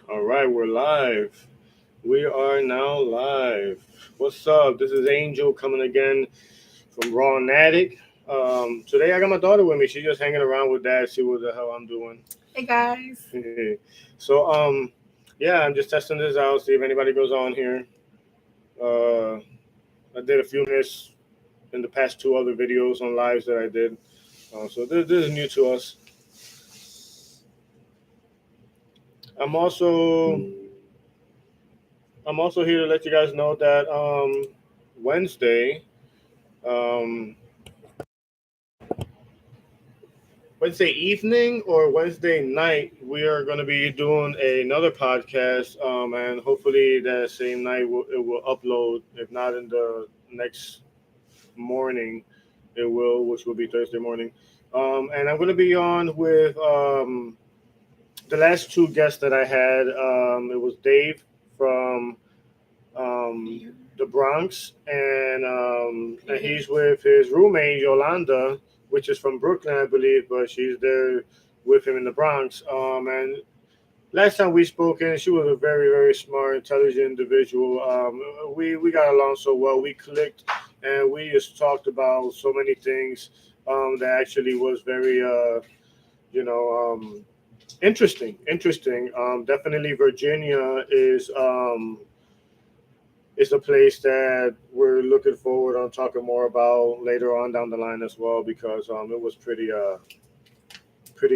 All right, we're live. We are now live. What's up? This is Angel coming again from RAW-NATIK. Today I got my daughter with me. She's just hanging around with dad, see what the hell I'm doing. Hey guys. so, yeah, I'm just testing this out, see if anybody goes on here. Uh, I did a few minutes in the past two other videos on lives that I did. So this is new to us. I'm also I'm also here to let you guys know that Wednesday, um, Wednesday evening or Wednesday night, we are going to be doing another podcast, and hopefully that same night it will upload. If not in the next morning, it will, which will be Thursday morning. And I'm going to be on with the last two guests that I had. It was Dave from the Bronx, and he's with his roommate Yolanda, which is from Brooklyn, I believe, but she's there with him in the Bronx. And last time we spoke, and she was a very, very smart, intelligent individual. We got along so well, we clicked, and we just talked about so many things that actually was very, you know, interesting. Interesting. Definitely, Virginia is a place that we're looking forward on talking more about later on down the line as well because it was pretty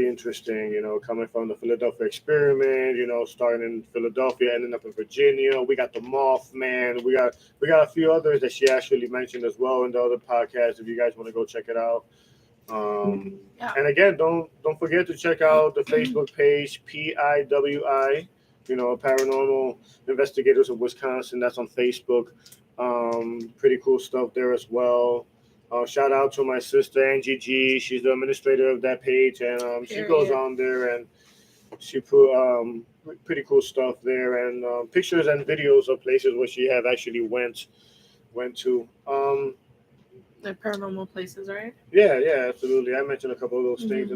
interesting, coming from the Philadelphia experiment, starting in Philadelphia, ending up in Virginia. We got the Mothman. We got a few others that she actually mentioned as well in the other podcast. If you guys want to go check it out. Yeah. And again, don't forget to check out the Facebook page PIWI, Paranormal Investigators of Wisconsin. That's on Facebook. Pretty cool stuff there as well. Shout out to my sister Angie G. She's the administrator of that page, and she goes on there and she put pretty cool stuff there and pictures and videos of places where she have actually went to. The paranormal places, right? Yeah, absolutely. I mentioned a couple of those things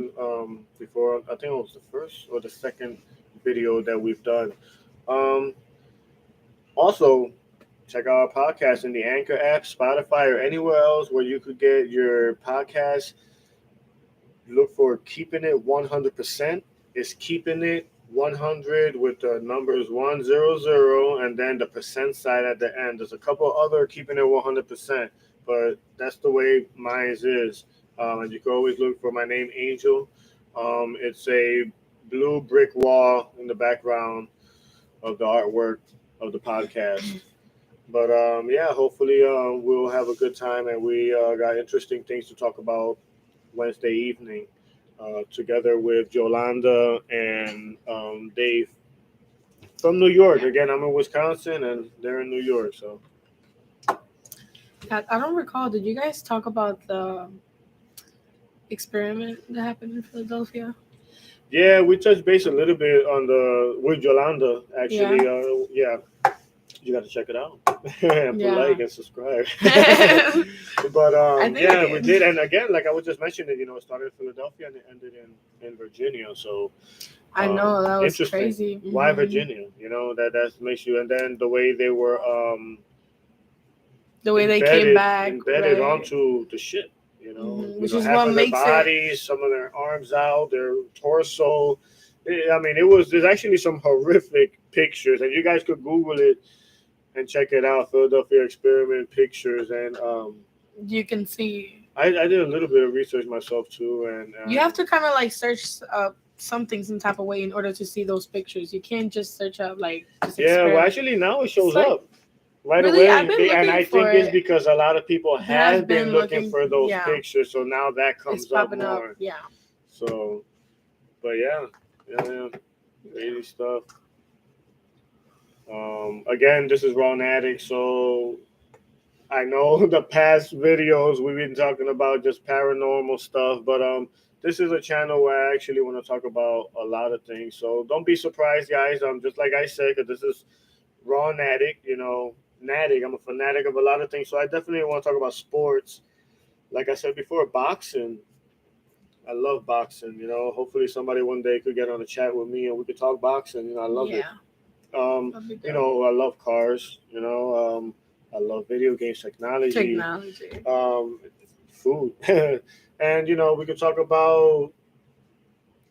before. I think it was the first or the second video that we've done. Um, Also, check out our podcast in the Anchor app, Spotify, or anywhere else where you could get your podcast. Look for Keeping It 100%. It's Keeping It 100 with the numbers 100 and then the percent sign at the end. There's a couple other Keeping It 100%, but that's the way mine is. And you can always look for my name, Angel. It's a blue brick wall in the background of the artwork of the podcast. But yeah, hopefully we'll have a good time, and we got interesting things to talk about Wednesday evening, together with Yolanda and Dave from New York. Again, I'm in Wisconsin, and they're in New York. So I don't recall. Did you guys talk about the experiment that happened in Philadelphia? yeah, we touched base a little bit on the with Yolanda actually. Yeah, you got to check it out. Put like and subscribe. But yeah, we did. And again, like I was just mentioning, it started in Philadelphia and it ended in Virginia. So I know that was interesting. crazy. Why Virginia? That makes you. And then the way they were the way they came back embedded onto the ship. Which is half what of their makes bodies, some of their arms out, their torso. I mean, there's actually some horrific pictures, and you guys could Google it and check it out. Philadelphia experiment pictures, and you can see. I did a little bit of research myself too, and you have to kind of like search some type of way in order to see those pictures. You can't just search up like. Well, actually now it shows up right away, and I think it's because a lot of people have been looking for those pictures, so now that comes up more. Yeah. So, but yeah, crazy stuff. Again, this is RAW-NATIK, so I know the past videos we've been talking about just paranormal stuff, but this is a channel where I actually want to talk about a lot of things. So don't be surprised, guys. Just like I said, because this is RAW-NATIK, Natik. I'm a fanatic of a lot of things, so I definitely want to talk about sports. Like I said before, boxing, I love boxing. Hopefully somebody one day could get on a chat with me and we could talk boxing. I love it. Yeah, Um, that'd be dope. I love cars. I love video games, technology, Technology. food, and we could talk about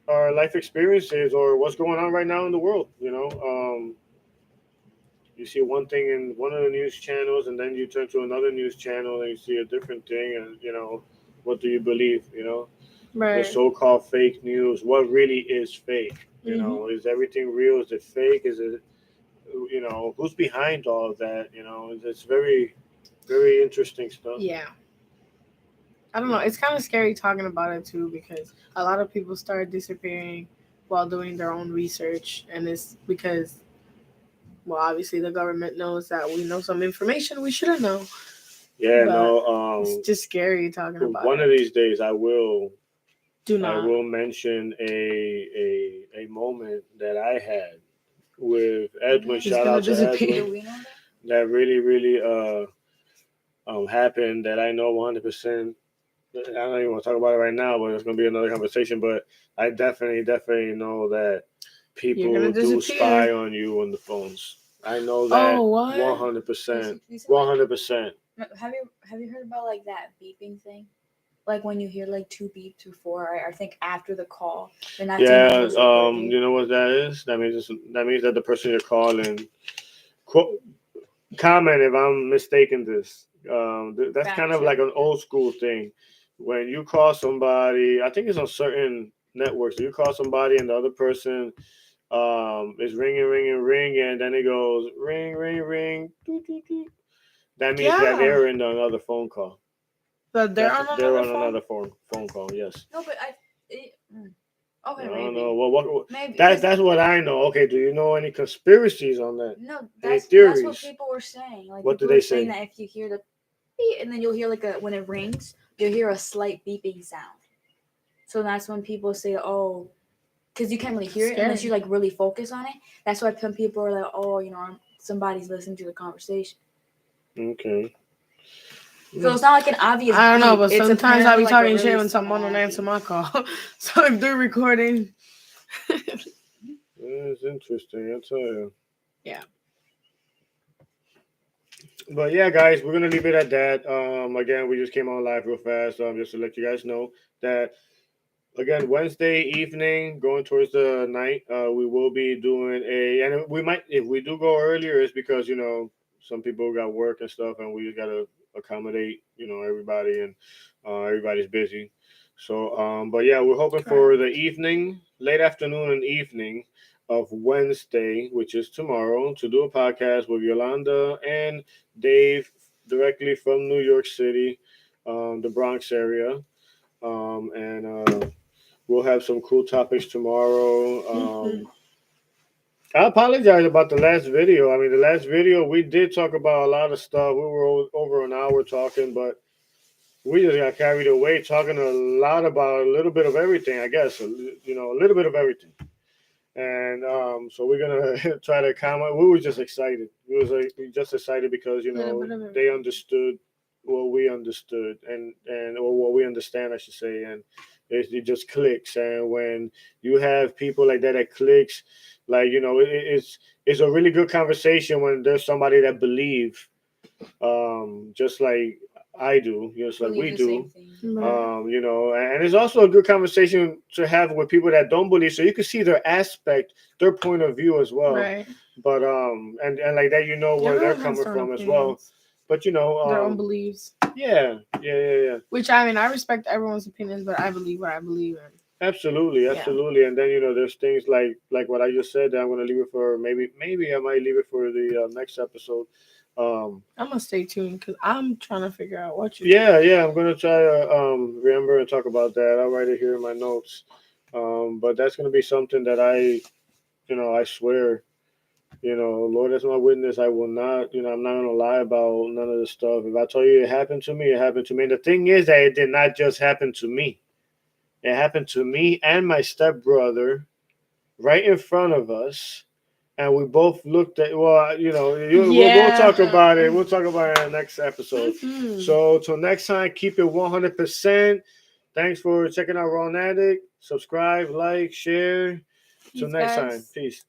our life experiences or what's going on right now in the world. You see one thing in one of the news channels, and then you turn to another news channel and you see a different thing, and what do you believe? The Right. so-called fake news. What really is fake? Hmm. Is everything real? Is it fake? Is it who's behind all of that? It's very, very interesting stuff. Yeah. I don't know. It's kind of scary talking about it too because a lot of people start disappearing while doing their own research, and it's because, well, obviously the government knows that we know some information we shouldn't know, Yeah, but no. it's just scary talking about One of it. these days, I will. Do I not. will mention a moment that I had with Edwin. Mhm. He's Shout gonna out to disappear. Do Edwin. we know that? That really, really happened. That I know 100%. I don't even want to talk about it right now, but it's gonna be another conversation. But I definitely know that You're gonna people do disappear. spy on you on the phones. I know Oh, that one what? hundred You percent, see, like, 100%. have you heard about like that beeping thing? Like when you hear like two beeps before, or I think after the call, then that's when Yeah. people's report you. You know what that is? That means that the person you're calling quote, comment if I'm mistaken. This that's Fact kind of check. like an old school thing. When you call somebody, I think it's on certain networks. You call somebody and the other person is ringing, ringing, ringing, and then it goes ring, ring, ring. Doo, doo, doo. That means that Yeah. they're in another phone call. But they're on They're another on phone. another phone call. Yes. No, but I okay, don't know. maybe, What maybe because that's what I know. Okay. Do you know any conspiracies on that? no, Any that's what theories? people were saying. Like What do people they were saying say? that if you hear the beep, and then you'll hear like a when it rings, you'll hear a slight beeping sound. So that's when people say, "Oh, because you can't really hear it unless you Scary. like really focus on it." That's why some people are like, "Oh, somebody's listening to the conversation." Okay. So it's not like an obvious I don't know, beep. but It's sometimes I'll apparently be like a talking shit really when someone don't small answer beep. my call. So if they're recording, It's interesting. I tell you. yeah. But yeah, guys, we're gonna leave it at that. Again, we just came on live real fast, just to let you guys know that again Wednesday evening, going towards the night, we will be doing and we might if we do go earlier, it's because some people got work and stuff, and we just gotta accommodate everybody, and everybody's busy. So, but yeah, we're hoping for Correct. the evening, late afternoon and evening of Wednesday, which is tomorrow, to do a podcast with Yolanda and Dave directly from New York City, the Bronx area, and we'll have some cool topics tomorrow. Mhm. I apologize about the last video. I mean, the last video we did talk about a lot of stuff. We were over an hour talking, but we just got carried away talking a lot about a little bit of everything. I guess a little bit of everything. And so we're gonna try to comment. We were just excited. We just excited because Little bit of they everything. understood what we understood, and or what we understand, I should say, and it just clicks. And when you have people like that clicks, like it's a really good conversation when there's somebody that believe, just like I do, just like Believe we the same do, thing. Right. and it's also a good conversation to have with people that don't believe, so you can see their aspect, their point of view as well. Right. But and like that, where they're Everyone has coming their own from as well. opinions, But their own beliefs. yeah, Which I mean, I respect everyone's opinions, but I believe what I believe in. absolutely, Yeah. absolutely. And then there's things like what I just said that I'm gonna leave it for, maybe I might leave it for the next episode. Um, I'm gonna stay tuned because I'm trying to figure out what you think. yeah, I'm gonna try to remember and talk about that. I'll write it here in my notes. But that's gonna be something that I swear, Lord as my witness, I will not, I'm not gonna lie about none of this stuff. If I tell you it happened to me, it happened to me. And the thing is that it did not just happen to me. It happened to me and my stepbrother right in front of us. And we both looked at, well, we'll Yeah. talk about it. We'll talk about it in the next episode. Hmm. So till next time, keep it 100%. Thanks for checking out RAW-NATIK. Subscribe, like, share. Till Peace, next time. guys. Peace.